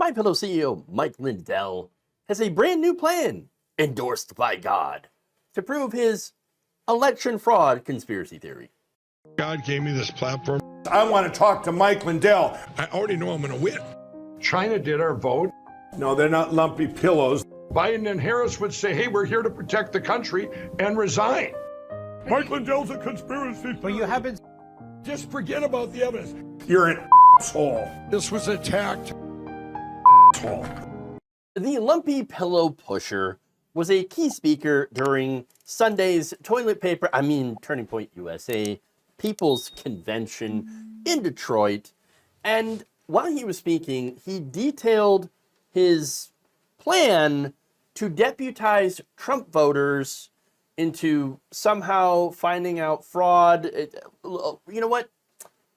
MyPillow CEO Mike Lindell has a brand new plan, endorsed by God, to prove his election fraud conspiracy theory. God gave me this platform. I want to talk to Mike Lindell. I already know I'm going to win. China did our vote. No, they're not lumpy pillows. Biden and Harris would say, hey, we're here to protect the country, and resign. Mike Lindell's a conspiracy. But you haven't. Just forget about the evidence. You're an asshole. This was attacked. Asshole. The lumpy pillow pusher was a key speaker during Sunday's Turning Point USA People's Convention in Detroit. And while he was speaking, he detailed his plan to deputize Trump voters into somehow finding out fraud. You know what?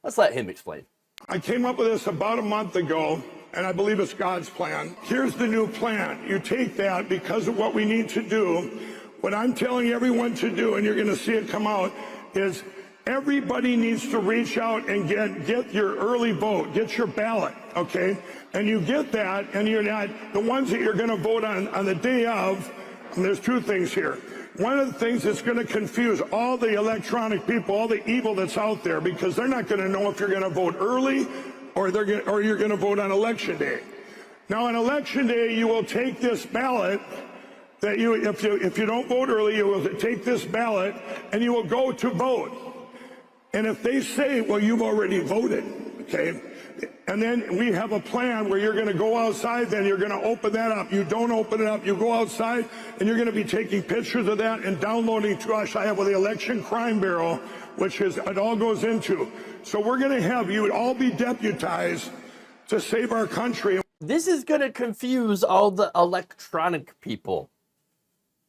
Let's let him explain. I came up with this about a month ago, and I believe it's God's plan. Here's the new plan. You take that because of what we need to do. What I'm telling everyone to do, and you're going to see it come out, is everybody needs to reach out and get your early vote, get your ballot, okay? And you get that, and you're not, the ones that you're going to vote on the day of, and there's two things here. One of the things that's going to confuse all the electronic people, all the evil that's out there, because they're not going to know if you're going to vote early or you're going to vote on election day. Now, on election day, you will take this ballot that if you don't vote early, you will take this ballot and you will go to vote. And if they say, well, you've already voted, okay, and then we have a plan where you're going to go outside, then you're going to open that up. You don't open it up, you go outside, and you're going to be taking pictures of that and downloading to us. I have the election crime bureau, which is it all goes into. So we're going to have you all be deputized to save our country. This is going to confuse all the electronic people.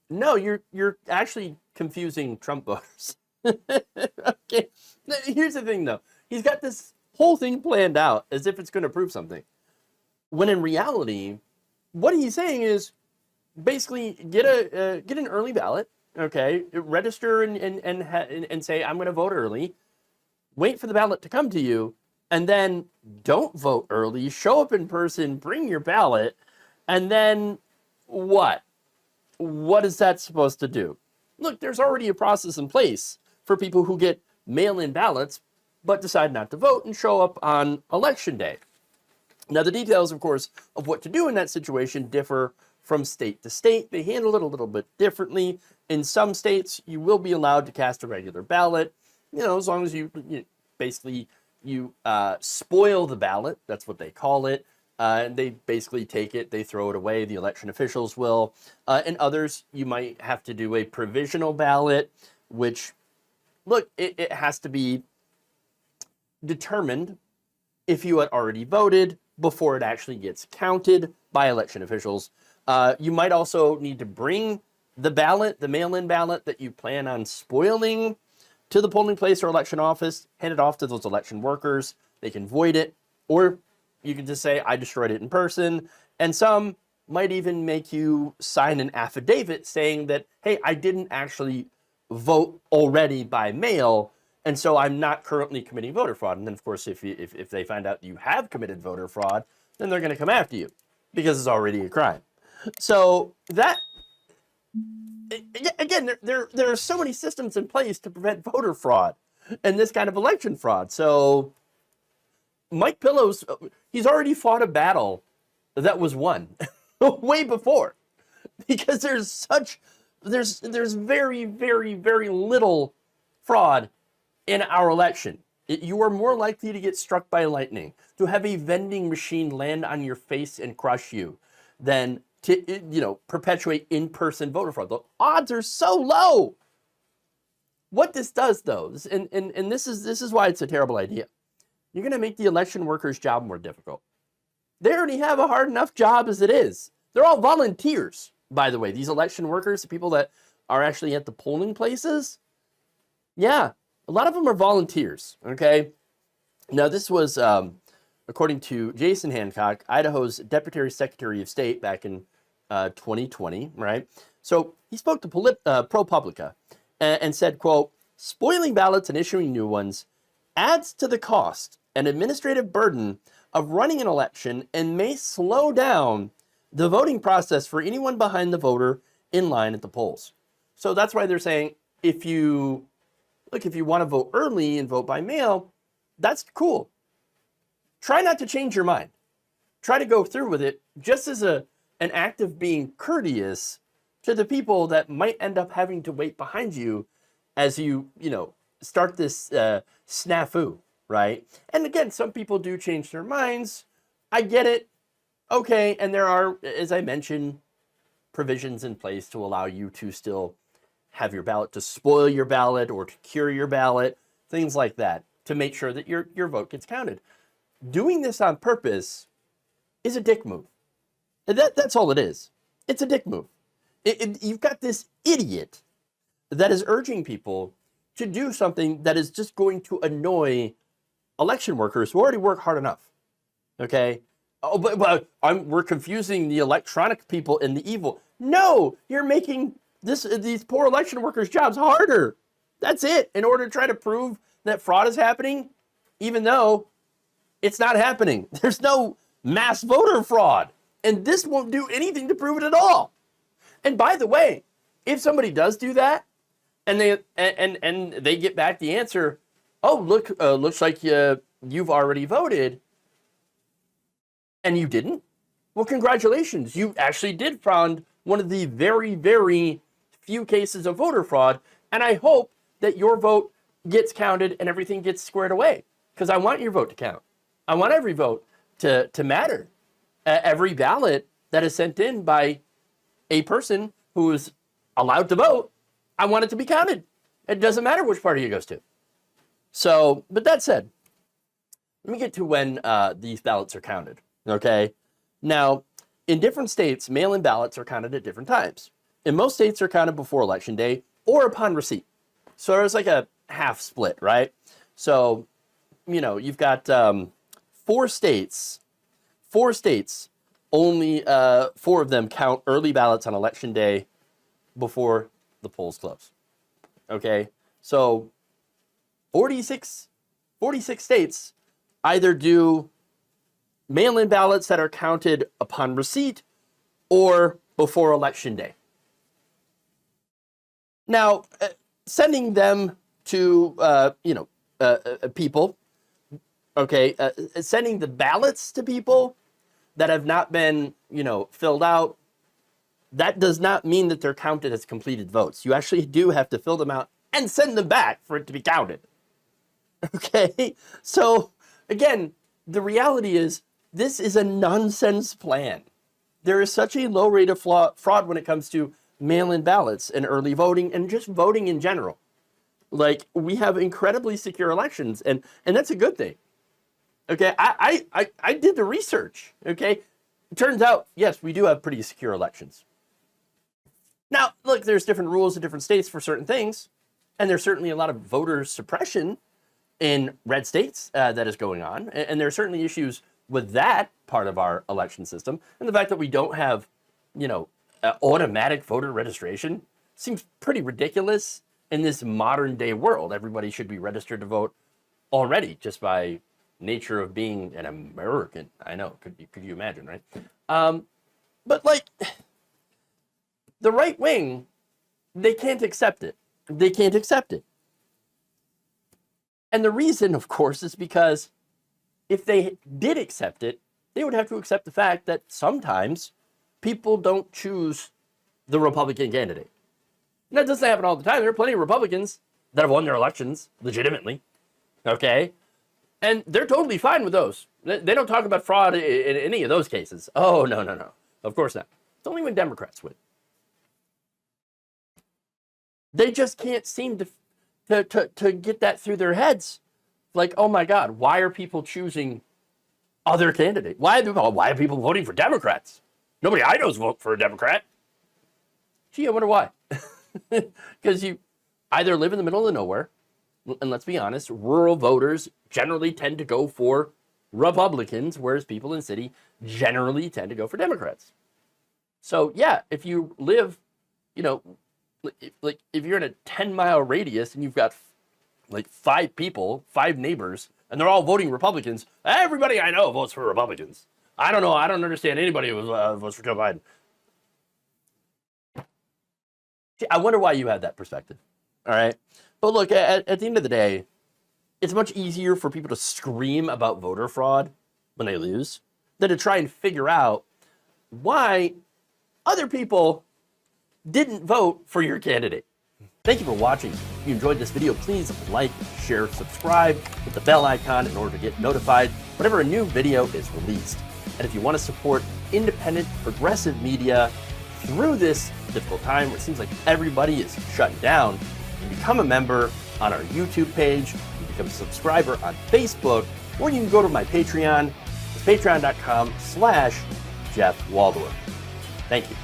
No, you're actually confusing Trump voters. Okay. Here's the thing, though. He's got this whole thing planned out as if it's going to prove something. When in reality, what he's saying is basically get an early ballot, okay? Register and say, I'm going to vote early. Wait for the ballot to come to you, and then don't vote early. Show up in person, bring your ballot, and then what? What is that supposed to do? Look, there's already a process in place for people who get mail-in ballots but decide not to vote and show up on election day. Now, the details, of course, of what to do in that situation differ from state to state. They handle it a little bit differently. In some states, you will be allowed to cast a regular ballot, as long as you spoil the ballot. That's what they call it. And they basically take it, they throw it away, the election officials will. And others, you might have to do a provisional ballot, which, look, it has to be determined if you had already voted before it actually gets counted by election officials. You might also need to bring the ballot, the mail-in ballot that you plan on spoiling, to the polling place or election office, hand it off to those election workers. They can void it, or you can just say, I destroyed it in person. And some might even make you sign an affidavit saying that, hey, I didn't actually vote already by mail, and so I'm not currently committing voter fraud. And then, of course, if they find out you have committed voter fraud, then they're going to come after you because it's already a crime. So that, again, there are so many systems in place to prevent voter fraud and this kind of election fraud. So Mike Pillow's, he's already fought a battle that was won way before, because there's very, very, very little fraud in our election. You are more likely to get struck by lightning, to have a vending machine land on your face and crush you, than to perpetuate in-person voter fraud. The odds are so low. What this does, though, and this is why it's a terrible idea. You're going to make the election workers' job more difficult. They already have a hard enough job as it is. They're all volunteers, by the way. These election workers, the people that are actually at the polling places, yeah, a lot of them are volunteers, okay? Now, this was, according to Jason Hancock, Idaho's Deputy Secretary of State back in 2020, right? So he spoke to ProPublica and said, quote, spoiling ballots and issuing new ones adds to the cost and administrative burden of running an election and may slow down the voting process for anyone behind the voter in line at the polls. So that's why they're saying if you want to vote early and vote by mail, that's cool. Try not to change your mind. Try to go through with it just as an act of being courteous to the people that might end up having to wait behind you as you start this snafu, right? And again, some people do change their minds. I get it. Okay, and there are, as I mentioned, provisions in place to allow you to still have your ballot, to spoil your ballot or to cure your ballot, things like that, to make sure that your vote gets counted. Doing this on purpose is a dick move. That's all it is. It's a dick move. You've got this idiot that is urging people to do something that is just going to annoy election workers who already work hard enough. Okay? Oh, but we're confusing the electronic people and the evil. No, you're making these poor election workers' jobs harder. That's it. In order to try to prove that fraud is happening, even though it's not happening. There's no mass voter fraud. And this won't do anything to prove it at all. And by the way, if somebody does do that, and they get back the answer, oh, look, looks like you've already voted, and you didn't, well, congratulations. You actually did found one of the very, very few cases of voter fraud, and I hope that your vote gets counted and everything gets squared away, because I want your vote to count. I want every vote to matter. Every ballot that is sent in by a person who is allowed to vote, I want it to be counted. It doesn't matter which party it goes to. So, but that said, let me get to when these ballots are counted, okay? Now, in different states, mail-in ballots are counted at different times. In most states, they're counted before Election Day or upon receipt. So there's like a half split, right? So, you've got 4 states, only 4 of them count early ballots on Election Day before the polls close. Okay, so 46 states either do mail-in ballots that are counted upon receipt or before Election Day. Now, sending them to, people, okay, sending the ballots to people that have not been, filled out, that does not mean that they're counted as completed votes. You actually do have to fill them out and send them back for it to be counted. Okay? So, again, the reality is this is a nonsense plan. There is such a low rate of fraud when it comes to mail-in ballots and early voting and just voting in general. Like, we have incredibly secure elections, and that's a good thing. Okay, I did the research, okay? It turns out, yes, we do have pretty secure elections. Now, look, there's different rules in different states for certain things, and there's certainly a lot of voter suppression in red states that is going on, and there are certainly issues with that part of our election system, and the fact that we don't have, automatic voter registration seems pretty ridiculous in this modern day world. Everybody should be registered to vote already just by nature of being an American. I know, could you imagine, right? But like, the right wing, they can't accept it. They can't accept it. And the reason, of course, is because if they did accept it, they would have to accept the fact that sometimes people don't choose the Republican candidate. And that doesn't happen all the time. There are plenty of Republicans that have won their elections legitimately, okay? And they're totally fine with those. They don't talk about fraud in any of those cases. Oh, no. Of course not. It's only when Democrats win. They just can't seem to get that through their heads. Like, oh my God, why are people choosing other candidates? Why are people voting for Democrats? Nobody I know is voting for a Democrat. Gee, I wonder why. Because you either live in the middle of nowhere, and let's be honest, rural voters generally tend to go for Republicans, whereas people in city generally tend to go for Democrats. So yeah, if you live, if you're in a 10-mile radius and you've got like 5 neighbors and they're all voting Republicans. Everybody I know votes for Republicans. I don't know. I don't understand anybody who votes for Joe Biden. See, I wonder why you had that perspective. All right. But look, at the end of the day, it's much easier for people to scream about voter fraud when they lose than to try and figure out why other people didn't vote for your candidate. Thank you for watching. If you enjoyed this video, please like, share, subscribe, hit the bell icon in order to get notified whenever a new video is released. And if you want to support independent, progressive media through this difficult time where it seems like everybody is shutting down, you can become a member on our YouTube page, you can become a subscriber on Facebook, or you can go to my Patreon. It's patreon.com/Jeff Waldorf. Thank you.